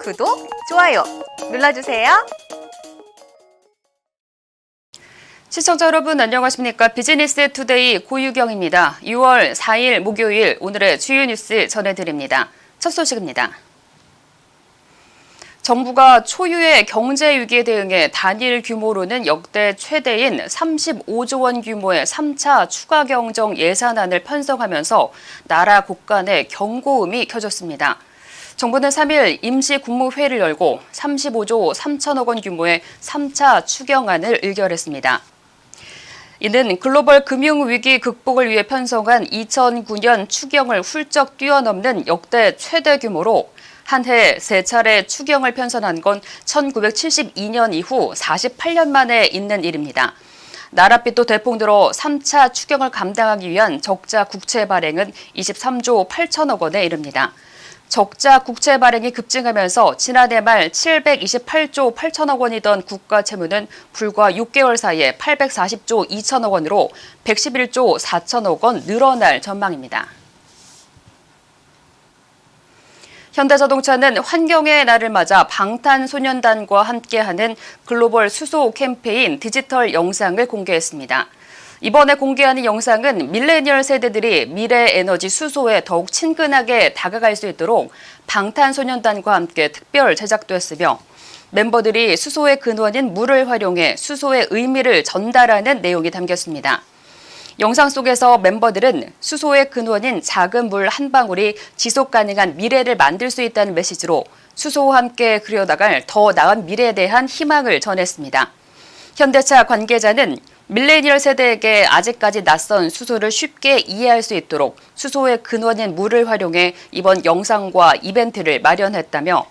구독, 좋아요 눌러주세요. 시청자 여러분 안녕하십니까? 비즈니스 투데이 고유경입니다. 6월 4일 목요일 오늘의 주요 뉴스 전해드립니다. 첫 소식입니다. 정부가 초유의 경제 위기에 대응해 단일 규모로는 역대 최대인 35조 원 규모의 3차 추가 경정 예산안을 편성하면서 나라 곳간에 경고음이 켜졌습니다. 정부는 3일 임시 국무회의를 열고 35조 3천억 원 규모의 3차 추경안을 의결했습니다. 이는 글로벌 금융위기 극복을 위해 편성한 2009년 추경을 훌쩍 뛰어넘는 역대 최대 규모로 한 해 3차례 추경을 편성한 건 1972년 이후 48년 만에 있는 일입니다. 나랏빚도 대폭 늘어 3차 추경을 감당하기 위한 적자 국채 발행은 23조 8천억 원에 이릅니다. 적자 국채 발행이 급증하면서 지난해 말 728조 8천억 원이던 국가 채무는 불과 6개월 사이에 840조 2천억 원으로 111조 4천억 원 늘어날 전망입니다. 현대자동차는 환경의 날을 맞아 방탄소년단과 함께하는 글로벌 수소 캠페인 디지털 영상을 공개했습니다. 이번에 공개하는 영상은 밀레니얼 세대들이 미래 에너지 수소에 더욱 친근하게 다가갈 수 있도록 방탄소년단과 함께 특별 제작됐으며 멤버들이 수소의 근원인 물을 활용해 수소의 의미를 전달하는 내용이 담겼습니다. 영상 속에서 멤버들은 수소의 근원인 작은 물 한 방울이 지속 가능한 미래를 만들 수 있다는 메시지로 수소와 함께 그려나갈 더 나은 미래에 대한 희망을 전했습니다. 현대차 관계자는 밀레니얼 세대에게 아직까지 낯선 수소를 쉽게 이해할 수 있도록 수소의 근원인 물을 활용해 이번 영상과 이벤트를 마련했다며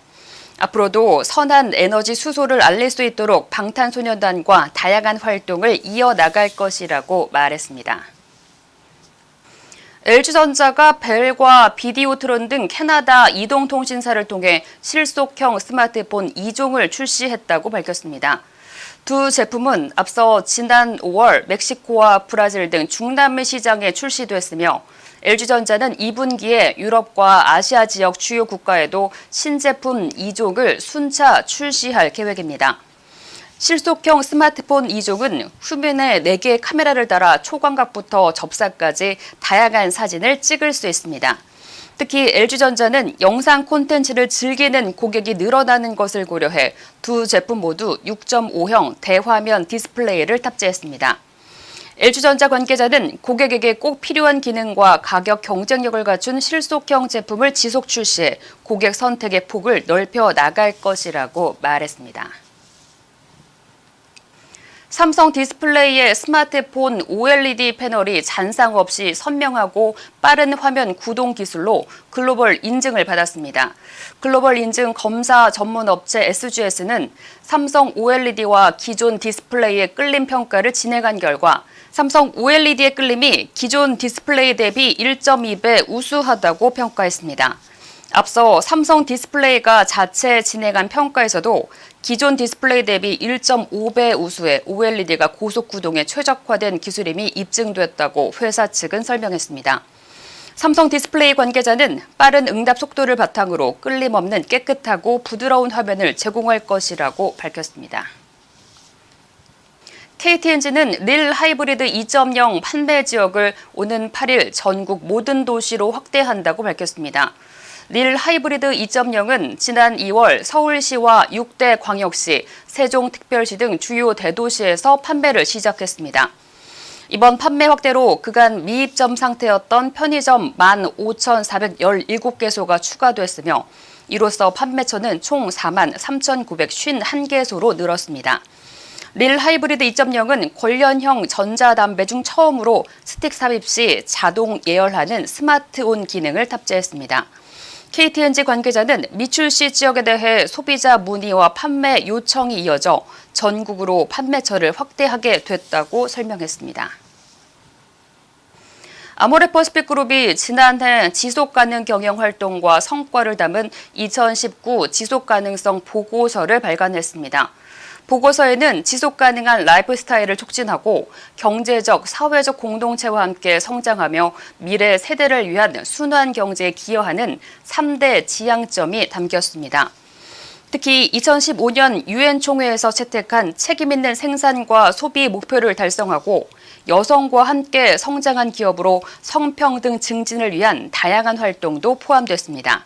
앞으로도 선한 에너지 수소를 알릴 수 있도록 방탄소년단과 다양한 활동을 이어나갈 것이라고 말했습니다. LG전자가 벨과 비디오트론 등 캐나다 이동통신사를 통해 실속형 스마트폰 2종을 출시했다고 밝혔습니다. 두 제품은 앞서 지난 5월 멕시코와 브라질 등 중남미 시장에 출시됐으며 LG전자는 2분기에 유럽과 아시아 지역 주요 국가에도 신제품 2종을 순차 출시할 계획입니다. 실속형 스마트폰 2종은 후면에 4개의 카메라를 달아 초광각부터 접사까지 다양한 사진을 찍을 수 있습니다. 특히 LG전자는 영상 콘텐츠를 즐기는 고객이 늘어나는 것을 고려해 두 제품 모두 6.5형 대화면 디스플레이를 탑재했습니다. LG전자 관계자는 고객에게 꼭 필요한 기능과 가격 경쟁력을 갖춘 실속형 제품을 지속 출시해 고객 선택의 폭을 넓혀 나갈 것이라고 말했습니다. 삼성 디스플레이의 스마트폰 OLED 패널이 잔상 없이 선명하고 빠른 화면 구동 기술로 글로벌 인증을 받았습니다. 글로벌 인증 검사 전문 업체 SGS는 삼성 OLED와 기존 디스플레이의 끌림 평가를 진행한 결과 삼성 OLED의 끌림이 기존 디스플레이 대비 1.2배 우수하다고 평가했습니다. 앞서 삼성 디스플레이가 자체 진행한 평가에서도 기존 디스플레이 대비 1.5배 우수해 OLED가 고속 구동에 최적화된 기술임이 입증됐다고 회사 측은 설명했습니다. 삼성 디스플레이 관계자는 빠른 응답 속도를 바탕으로 끌림없는 깨끗하고 부드러운 화면을 제공할 것이라고 밝혔습니다. KT-엔진은 릴 하이브리드 2.0 판매 지역을 오는 8일 전국 모든 도시로 확대한다고 밝혔습니다. 릴 하이브리드 2.0은 지난 2월 서울시와 6대 광역시, 세종특별시 등 주요 대도시에서 판매를 시작했습니다. 이번 판매 확대로 그간 미입점 상태였던 편의점 15,417개소가 추가됐으며 이로써 판매처는 총 43,951개소로 늘었습니다. 릴 하이브리드 2.0은 관련형 전자담배 중 처음으로 스틱 삽입 시 자동 예열하는 스마트온 기능을 탑재했습니다. KT-엔진 관계자는 미출시 지역에 대해 소비자 문의와 판매 요청이 이어져 전국으로 판매처를 확대하게 됐다고 설명했습니다. 아모레퍼시픽그룹이 지난해 지속가능 경영활동과 성과를 담은 2019 지속가능성 보고서를 발간했습니다. 보고서에는 지속가능한 라이프 스타일을 촉진하고 경제적, 사회적 공동체와 함께 성장하며 미래 세대를 위한 순환 경제에 기여하는 3대 지향점이 담겼습니다. 특히 2015년 유엔 총회에서 채택한 책임 있는 생산과 소비 목표를 달성하고 여성과 함께 성장한 기업으로 성평등 증진을 위한 다양한 활동도 포함됐습니다.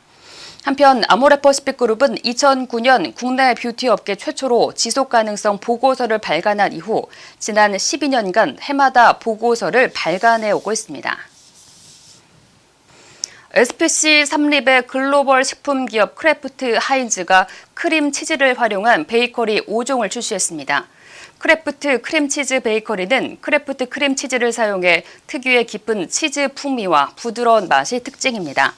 한편 아모레퍼시픽그룹은 2009년 국내 뷰티 업계 최초로 지속가능성 보고서를 발간한 이후 지난 12년간 해마다 보고서를 발간해 오고 있습니다. SPC 삼립의 글로벌 식품기업 크래프트 하인즈가 크림치즈를 활용한 베이커리 5종을 출시했습니다. 크래프트 크림치즈 베이커리는 크래프트 크림치즈를 사용해 특유의 깊은 치즈 풍미와 부드러운 맛이 특징입니다.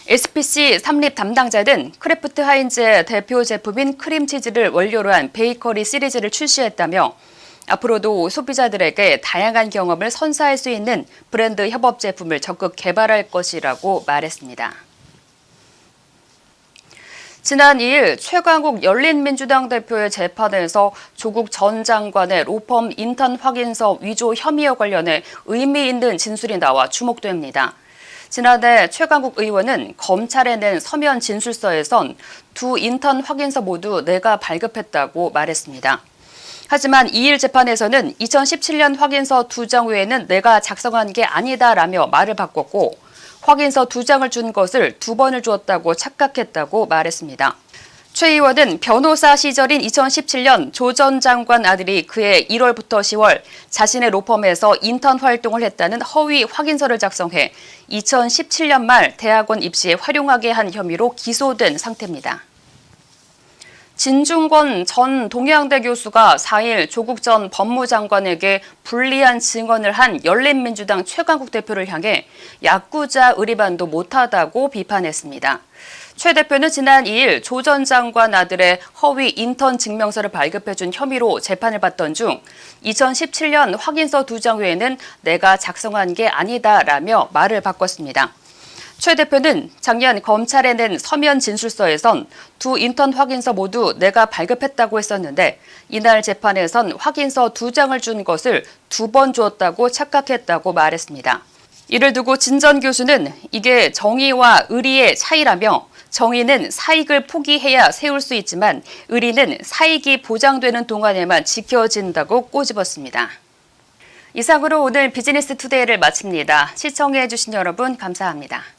SPC 삼립 담당자는 크래프트 하인즈의 대표 제품인 크림치즈를 원료로 한 베이커리 시리즈를 출시했다며 앞으로도 소비자들에게 다양한 경험을 선사할 수 있는 브랜드 협업 제품을 적극 개발할 것이라고 말했습니다. 지난 2일 최강욱 열린민주당 대표의 재판에서 조국 전 장관의 로펌 인턴 확인서 위조 혐의와 관련해 의미 있는 진술이 나와 주목됩니다. 지난해 최강욱 의원은 검찰에 낸 서면 진술서에선 두 인턴 확인서 모두 내가 발급했다고 말했습니다. 하지만 2일 재판에서는 2017년 확인서 2장 외에는 내가 작성한 게 아니다라며 말을 바꿨고 확인서 2장을 준 것을 2번을 주었다고 착각했다고 말했습니다. 최 의원은 변호사 시절인 2017년 조 전 장관 아들이 그해 1월부터 10월 자신의 로펌에서 인턴 활동을 했다는 허위 확인서를 작성해 2017년 말 대학원 입시에 활용하게 한 혐의로 기소된 상태입니다. 진중권 전 동양대 교수가 4일 조국 전 법무장관에게 불리한 증언을 한 열린민주당 최강욱 대표를 향해 야쿠자 의리반도 못하다고 비판했습니다. 최 대표는 지난 2일 조 전 장관 아들의 허위 인턴 증명서를 발급해준 혐의로 재판을 받던 중 2017년 확인서 2장 외에는 내가 작성한 게 아니다라며 말을 바꿨습니다. 최 대표는 작년 검찰에 낸 서면 진술서에선 두 인턴 확인서 모두 내가 발급했다고 했었는데 이날 재판에선 확인서 2장을 준 것을 2번 주었다고 착각했다고 말했습니다. 이를 두고 진 전 교수는 이게 정의와 의리의 차이라며 정의는 사익을 포기해야 세울 수 있지만 의리는 사익이 보장되는 동안에만 지켜진다고 꼬집었습니다. 이상으로 오늘 비즈니스 투데이를 마칩니다. 시청해주신 여러분 감사합니다.